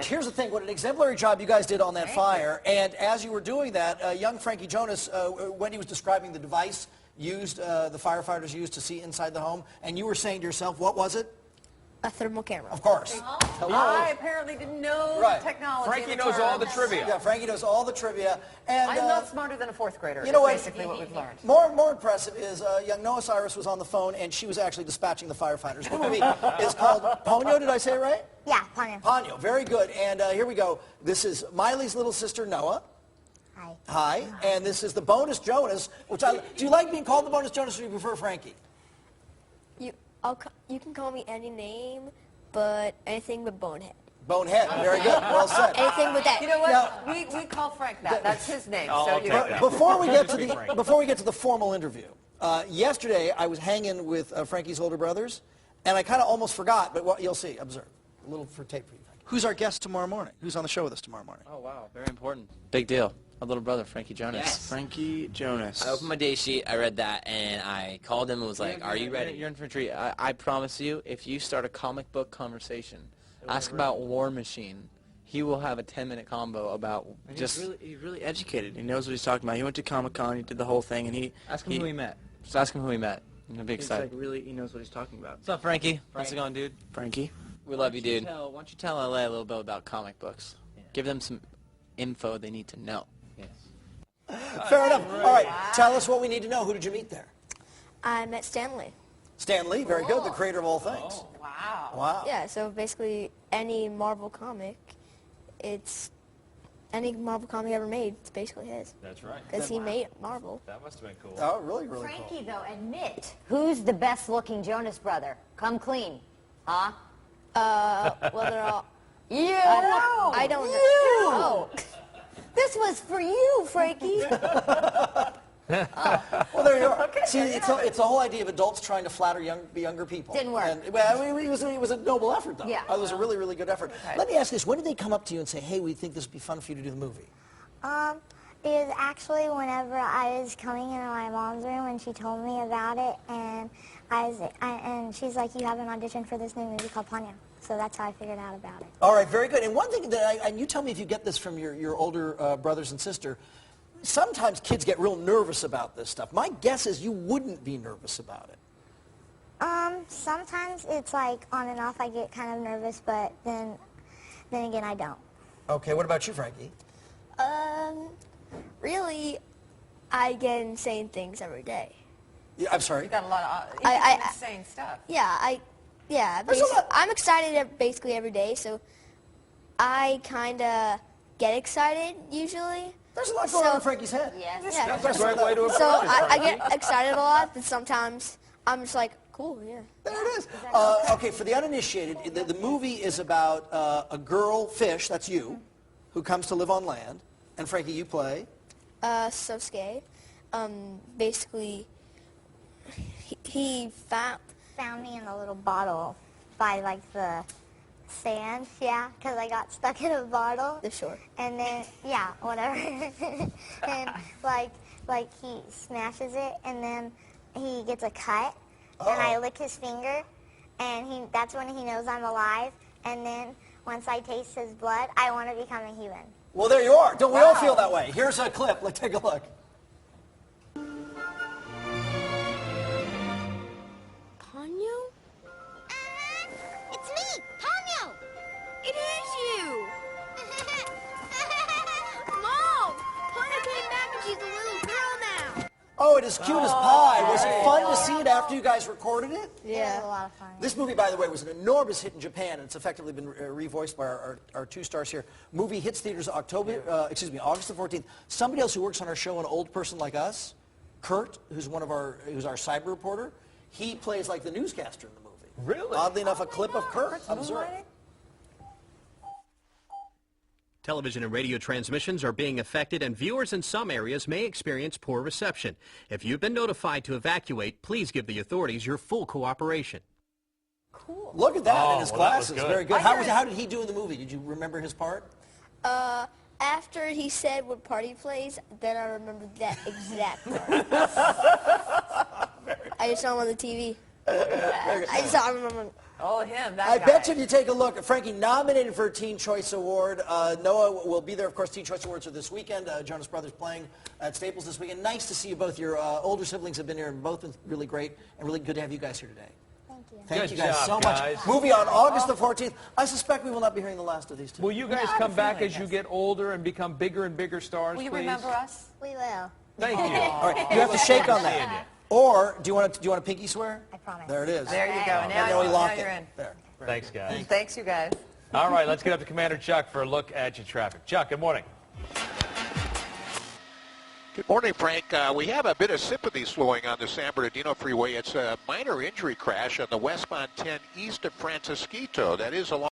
Here's the thing, what an exemplary job you guys did on that fire. And as you were doing that, young Frankie Jonas, when he was describing the device the firefighters used to see inside the home, and you were saying to yourself, what was it? A thermal camera. Of course. Hello. I apparently didn't know the technology. Frankie knows all the trivia. Yeah, Frankie knows all the trivia. And I'm not smarter than a fourth grader. You know what? Basically what we've learned. More impressive is young Noah Cyrus was on the phone, and she was actually dispatching the firefighters. The movie is called Ponyo. Did I say it right? Yeah, Ponyo. Ponyo. Very good. And here we go. This is Miley's little sister, Noah. Hi. Hi. And this is the bonus Jonas. Do you like being called the bonus Jonas, or do you prefer Frankie? You can call me any name, but anything but Bonehead. Bonehead. Very good. Well said. Anything but that. You know what? Now, we call Frank that. That's his name. Before we get to the formal interview, yesterday I was hanging with Frankie's older brothers, and I kind of almost forgot. But you'll see. Observe. A little for tape for you. Frankie. Who's our guest tomorrow morning? Who's on the show with us tomorrow morning? Oh wow, very important. Big deal. My little brother, Frankie Jonas. Yes. Frankie Jonas. I opened my date sheet, I read that, and I called him and was like, are you ready? Your infantry, I promise you, if you start a comic book conversation, ask about War Machine, he will have a 10-minute combo about just... He's really educated. He knows what he's talking about. He went to Comic-Con, he did the whole thing, and Ask him who he met. Just ask him who he met. I'm big excited. Like really, he knows what he's talking about. What's up, Frankie? How's it going, dude? Frankie? We love you, dude. Why don't you tell LA a little bit about comic books? Yeah. Give them some info they need to know. Yes. Fair enough. All right, tell us what we need to know. Who did you meet there? I met Stan Lee. Stan Lee, very good, the creator of all things. Oh, wow. Wow. Yeah, so basically any Marvel comic, any Marvel comic ever made, it's basically his. That's right. Because he made Marvel. That must have been cool. Oh, really, really Frankie, though, admit, who's the best-looking Jonas brother? Come clean. Huh? Well, they're all... You! I don't know. You! Oh. This was for you, Frankie. Well, there you are. See, it's the whole idea of adults trying to flatter younger people. Didn't work. And, well, it was a noble effort, though. Yeah. It was a really, really good effort. Okay. Let me ask this. When did they come up to you and say, hey, we think this would be fun for you to do the movie? It was actually whenever I was coming into my mom's room and she told me about it, and and she's like, you have an audition for this new movie called Ponyo. So that's how I figured out about it. All right, very good. And one thing that and you tell me if you get this from your older brothers and sister, sometimes kids get real nervous about this stuff. My guess is you wouldn't be nervous about it. Sometimes it's like on and off I get kind of nervous, but then again I don't. Okay, what about you, Frankie? Really, I get insane things every day. Yeah, I'm sorry? You got a lot of insane stuff. I'm excited basically every day, so I kind of get excited usually. There's a lot going on in Frankie's head. Yes. Yeah. That's the right way to approach So it, I Frankie. get excited a lot, but sometimes I'm just like, cool, yeah. There it is. Okay, for the uninitiated, the movie is about a girl fish, that's you, who comes to live on land. And Frankie, you play? Sosuke. Basically, he Found me in a little bottle by like the sand, because I got stuck in a bottle. The shore. And then, whatever. And like he smashes it, and then he gets a cut, and I lick his finger, and that's when he knows I'm alive. And then once I taste his blood, I want to become a human. Well, there you are. Don't we all feel that way? Here's a clip. Let's take a look. Ponyo? It's me, Ponyo! It is you! Mom! Ponyo came back and she's a little girl now. Oh, it is cute as pie. Was it fun to see it after you guys recorded it? Yeah. It was a lot of fun. This movie, by the way, was an enormous hit in Japan, and it's effectively been revoiced by our two stars here. Movie hits theaters August the 14th. Somebody else who works on our show, an old person like us, Kurt, who's who's our cyber reporter, he plays like the newscaster in the movie. Really? Oddly enough, a clip of Kurt. Observe. Television and radio transmissions are being affected, and viewers in some areas may experience poor reception. If you've been notified to evacuate, please give the authorities your full cooperation. Cool. Look at that in his glasses. Good. Very good. How did he do in the movie? Did you remember his part? After he said what part he plays, then I remembered that exact part. I just saw him on the TV. I just saw him on... Oh, him, that I guy. bet you if you take a look, Frankie nominated for a Teen Choice Award. Noah will be there, of course. Teen Choice Awards are this weekend. Jonas Brothers playing at Staples this weekend. Nice to see you both. Your older siblings have been here, and both been really great, and really good to have you guys here today. Thank you. Thank Good you guys job, so much. guys. Movie on August the 14th. I suspect we will not be hearing the last of these two. Will you guys come back as you get older and become bigger and bigger stars, Will you please? remember us? We will. Thank you. All right, you have to shake on that. Or do you want a pinky swear? I promise. There it is. There you go. And then we Now lock you're it. in. There. Thanks, guys. Thanks, you guys. All right, let's get up to Commander Chuck for a look at your traffic. Chuck, good morning. Good morning, Frank. We have a bit of sympathy slowing on the San Bernardino Freeway. It's a minor injury crash on the westbound 10 east of Francisquito. That is along